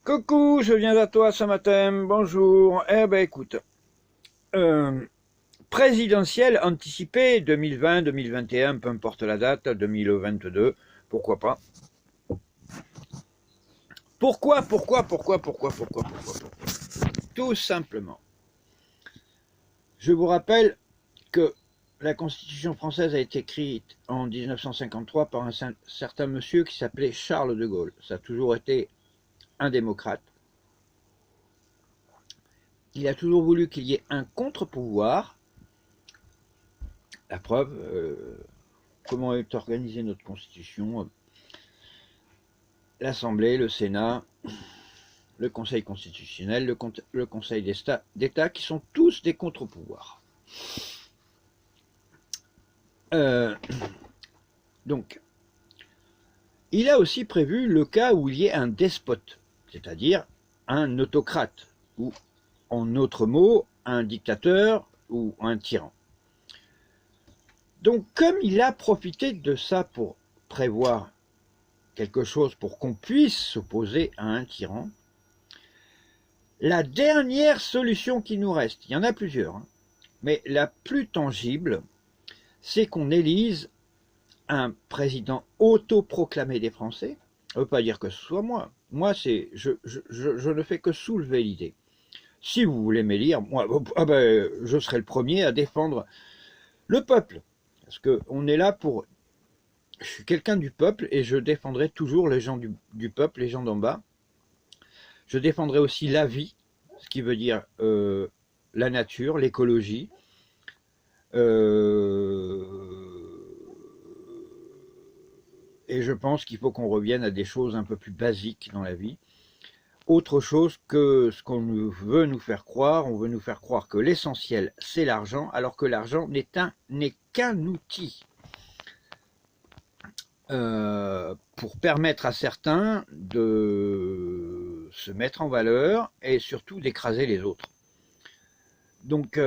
Coucou, je viens à toi ce matin, bonjour. Eh ben écoute, euh, présidentielle anticipée 2020, 2021, peu importe la date, 2022, pourquoi pas. Pourquoi? Tout simplement. Je vous rappelle que la Constitution française a été écrite en 1953 par un certain monsieur qui s'appelait Charles de Gaulle. Ça a toujours été un démocrate. Il a toujours voulu qu'il y ait un contre-pouvoir. La preuve, comment est organisée notre Constitution, l'Assemblée, le Sénat, le Conseil constitutionnel, le Conseil d'État, qui sont tous des contre-pouvoirs. Donc, il a aussi prévu le cas où il y ait un despote, c'est-à-dire un autocrate, ou en autre mot, un dictateur ou un tyran. Donc, comme il a profité de ça pour prévoir quelque chose pour qu'on puisse s'opposer à un tyran, la dernière solution qui nous reste, il y en a plusieurs, mais la plus tangible, c'est qu'on élise un président autoproclamé des Français. Ça ne veut pas dire que ce soit moi. Moi, je ne fais que soulever l'idée. Si vous voulez m'élire, moi, je serai le premier à défendre le peuple. Parce qu'on est là pour... Je suis quelqu'un du peuple et je défendrai toujours les gens du peuple, les gens d'en bas. Je défendrai aussi la vie, ce qui veut dire la nature, l'écologie. Et je pense qu'il faut qu'on revienne à des choses un peu plus basiques dans la vie. Autre chose que ce qu'on veut nous faire croire, on veut nous faire croire que l'essentiel c'est l'argent, alors que l'argent n'est qu'un outil pour permettre à certains de se mettre en valeur et surtout d'écraser les autres. Donc,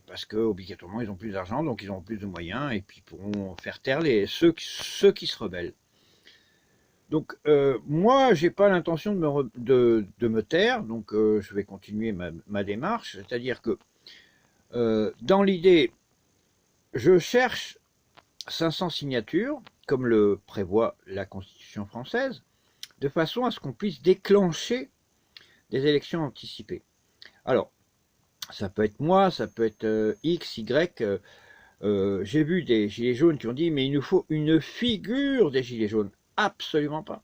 parce que obligatoirement ils ont plus d'argent, donc ils auront plus de moyens et puis ils pourront faire taire ceux qui se rebellent. Donc, moi, j'ai pas l'intention de me taire, donc je vais continuer ma démarche, c'est-à-dire que dans l'idée, je cherche 500 signatures, comme le prévoit la Constitution française, de façon à ce qu'on puisse déclencher des élections anticipées. Alors, ça peut être moi, ça peut être X, Y. J'ai vu des gilets jaunes qui ont dit « mais il nous faut une figure des gilets jaunes ». Absolument pas.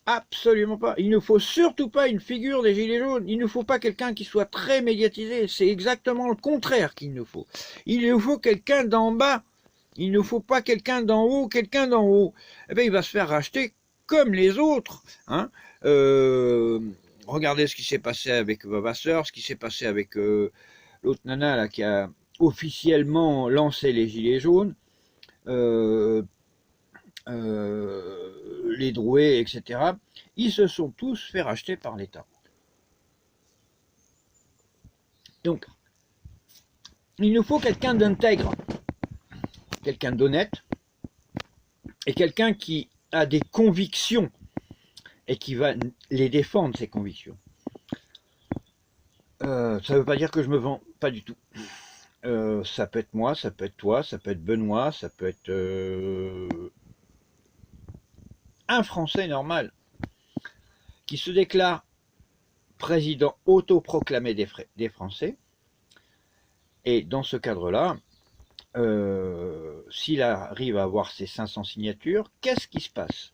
Absolument pas. Il ne faut surtout pas une figure des gilets jaunes. Il ne faut pas quelqu'un qui soit très médiatisé. C'est exactement le contraire qu'il nous faut. Il nous faut quelqu'un d'en bas. Il ne faut pas quelqu'un d'en haut, quelqu'un d'en haut. Eh bien, il va se faire racheter comme les autres. Hein. Regardez ce qui s'est passé avec Vavasseur, ce qui s'est passé avec l'autre nana là, qui a officiellement lancé les gilets jaunes. Les Drouets, etc. Ils se sont tous fait racheter par l'État. Donc, il nous faut quelqu'un d'intègre, quelqu'un d'honnête, et quelqu'un qui a des convictions et qui va les défendre, ces convictions. Ça ne veut pas dire que je me vends, pas du tout. Ça peut être moi, ça peut être toi, ça peut être Benoît, ça peut être un Français normal qui se déclare président autoproclamé des Français. Et dans ce cadre-là, s'il arrive à avoir ces 500 signatures, qu'est-ce qui se passe?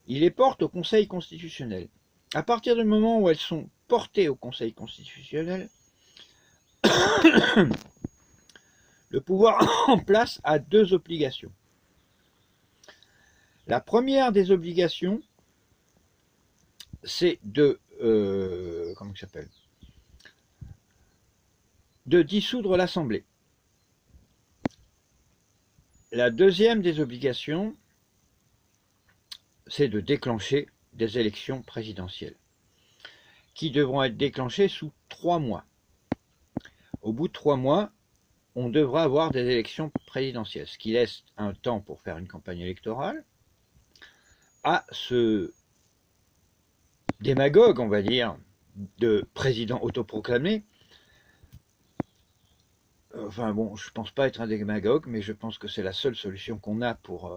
Il les porte au Conseil constitutionnel. À partir du moment où elles sont portées au Conseil constitutionnel, le pouvoir en place a deux obligations. La première des obligations, c'est de comment ça s'appelle, de dissoudre l'Assemblée. La deuxième des obligations, c'est de déclencher des élections présidentielles, qui devront être déclenchées sous 3 mois. Au bout de 3 mois, on devra avoir des élections présidentielles, ce qui laisse un temps pour faire une campagne électorale, à se démagogue, on va dire, de président autoproclamé. Enfin bon, je pense pas être un démagogue, mais je pense que c'est la seule solution qu'on a pour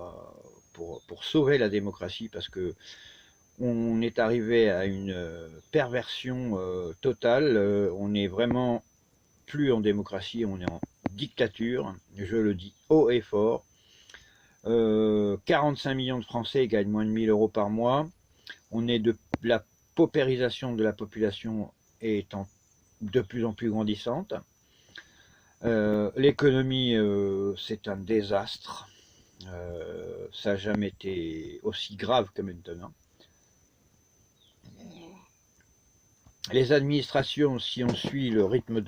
sauver la démocratie, parce que on est arrivé à une perversion totale. On est vraiment plus en démocratie, on est en dictature, je le dis haut et fort. 45 millions de Français gagnent moins de 1000 euros par mois. On est la paupérisation de la population étant de plus en plus grandissante. L'économie, c'est un désastre. Ça n'a jamais été aussi grave que maintenant. Les administrations, si on suit le rythme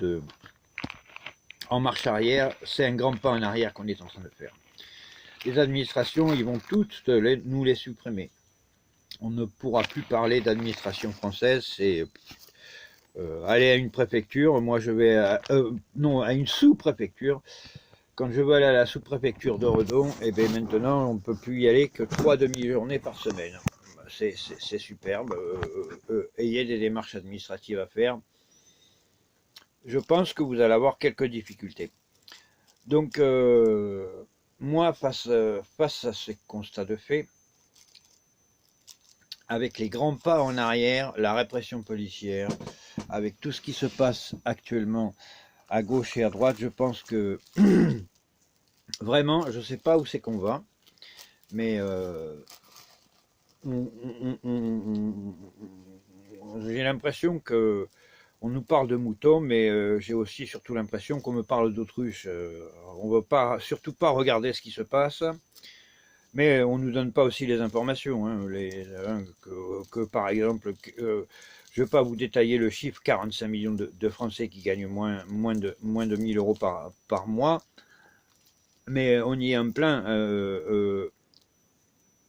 en marche arrière, c'est un grand pas en arrière qu'on est en train de faire. Les administrations, ils vont toutes nous les supprimer. On ne pourra plus parler d'administration française, c'est aller à une préfecture. Moi, je vais à une sous-préfecture. Quand je veux aller à la sous-préfecture de Redon, et bien maintenant, on ne peut plus y aller que 3 demi-journées par semaine. C'est superbe. Ayez des démarches administratives à faire. Je pense que vous allez avoir quelques difficultés. Donc, moi, face à ces constats de fait, avec les grands pas en arrière, la répression policière, avec tout ce qui se passe actuellement à gauche et à droite, je pense que vraiment, je ne sais pas où c'est qu'on va, mais j'ai l'impression que on nous parle de moutons, mais j'ai aussi surtout l'impression qu'on me parle d'autruche. On ne veut surtout pas regarder ce qui se passe, mais on ne nous donne pas aussi les informations. Que par exemple, je ne vais pas vous détailler le chiffre, 45 millions de Français qui gagnent moins de 1000 euros par mois, mais on y est en plein.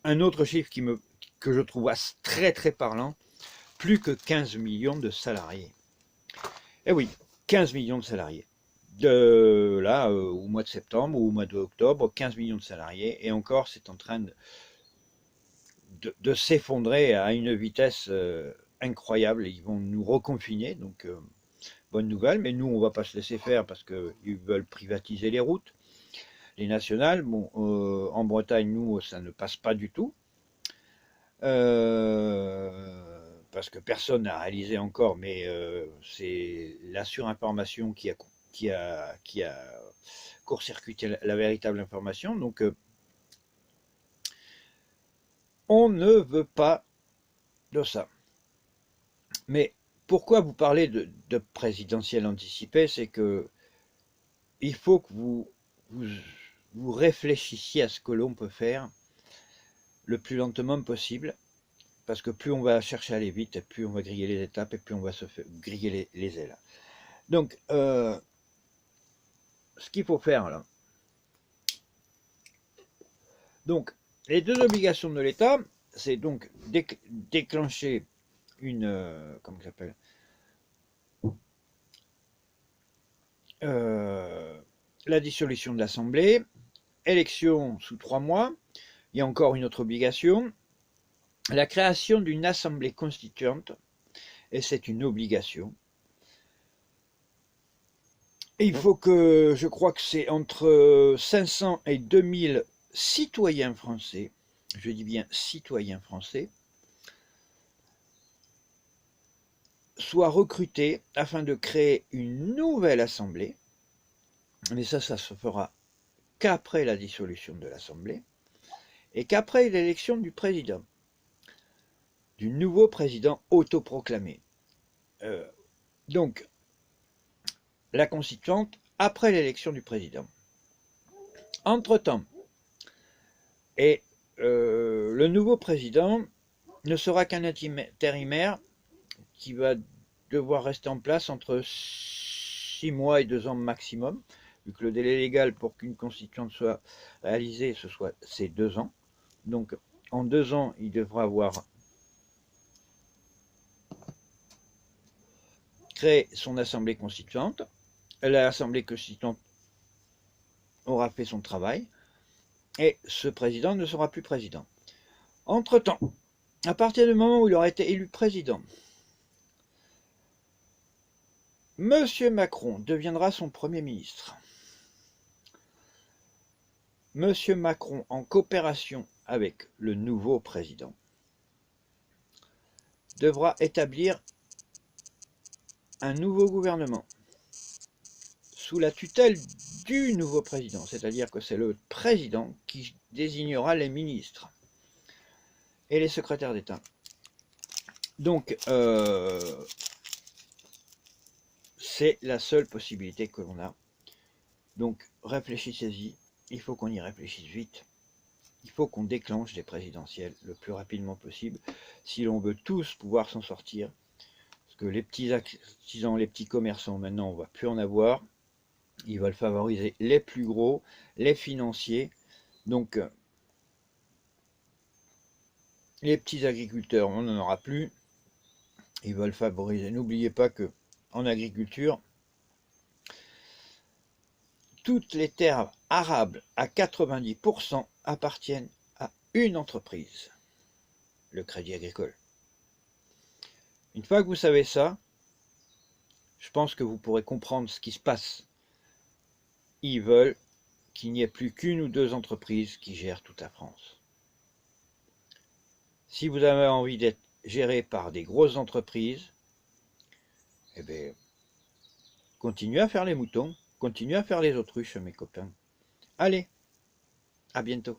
Un autre chiffre que je trouve très très parlant, plus que 15 millions de salariés. Eh oui, 15 millions de salariés. Au mois de septembre ou au mois d'octobre, 15 millions de salariés, et encore c'est en train de s'effondrer à une vitesse incroyable. Ils vont nous reconfiner, donc bonne nouvelle, mais nous on ne va pas se laisser faire parce qu'ils veulent privatiser les routes, les nationales. Bon, en Bretagne, nous, ça ne passe pas du tout. Parce que personne n'a réalisé encore, mais c'est la surinformation qui a court-circuité la véritable information. Donc, on ne veut pas de ça. Mais pourquoi vous parlez de présidentielle anticipée? C'est que il faut que vous réfléchissiez à ce que l'on peut faire le plus lentement possible, parce que plus on va chercher à aller vite, et plus on va griller les étapes, et plus on va se griller les ailes. Donc, ce qu'il faut faire là, donc, les deux obligations de l'État, c'est donc déclencher une, comment ça s'appelle, la dissolution de l'Assemblée, élection sous 3 mois. Il y a encore une autre obligation, la création d'une assemblée constituante, et c'est une obligation. Et il faut que, je crois que c'est entre 500 et 2000 citoyens français, je dis bien citoyens français, soient recrutés afin de créer une nouvelle assemblée, mais ça se fera qu'après la dissolution de l'Assemblée, et qu'après l'élection du président, du nouveau président autoproclamé. Donc, la constituante après l'élection du président. Entre-temps, et le nouveau président ne sera qu'un intérimaire qui va devoir rester en place entre 6 mois et 2 ans maximum, vu que le délai légal pour qu'une constituante soit réalisée, c'est 2 ans. Donc, en 2 ans, il devra avoir créé son assemblée constituante. L'assemblée constituante aura fait son travail, et ce président ne sera plus président. Entre-temps, à partir du moment où il aura été élu président, Monsieur Macron deviendra son Premier ministre. Monsieur Macron, en coopération avec le nouveau président, devra établir un nouveau gouvernement sous la tutelle du nouveau président, c'est-à-dire que c'est le président qui désignera les ministres et les secrétaires d'État. Donc, c'est la seule possibilité que l'on a. Donc, réfléchissez-y, il faut qu'on y réfléchisse vite. Il faut qu'on déclenche des présidentielles le plus rapidement possible si l'on veut tous pouvoir s'en sortir. Parce que les petits artisans, les petits commerçants, maintenant, on ne va plus en avoir. Ils veulent favoriser les plus gros, les financiers. Donc, les petits agriculteurs, on n'en aura plus. Ils veulent favoriser. N'oubliez pas que en agriculture, toutes les terres arables à 90% appartiennent à une entreprise, le Crédit Agricole. Une fois que vous savez ça, je pense que vous pourrez comprendre ce qui se passe. Ils veulent qu'il n'y ait plus qu'une ou deux entreprises qui gèrent toute la France. Si vous avez envie d'être géré par des grosses entreprises, eh bien, continuez à faire les moutons, continuez à faire les autruches, mes copains. Allez, à bientôt.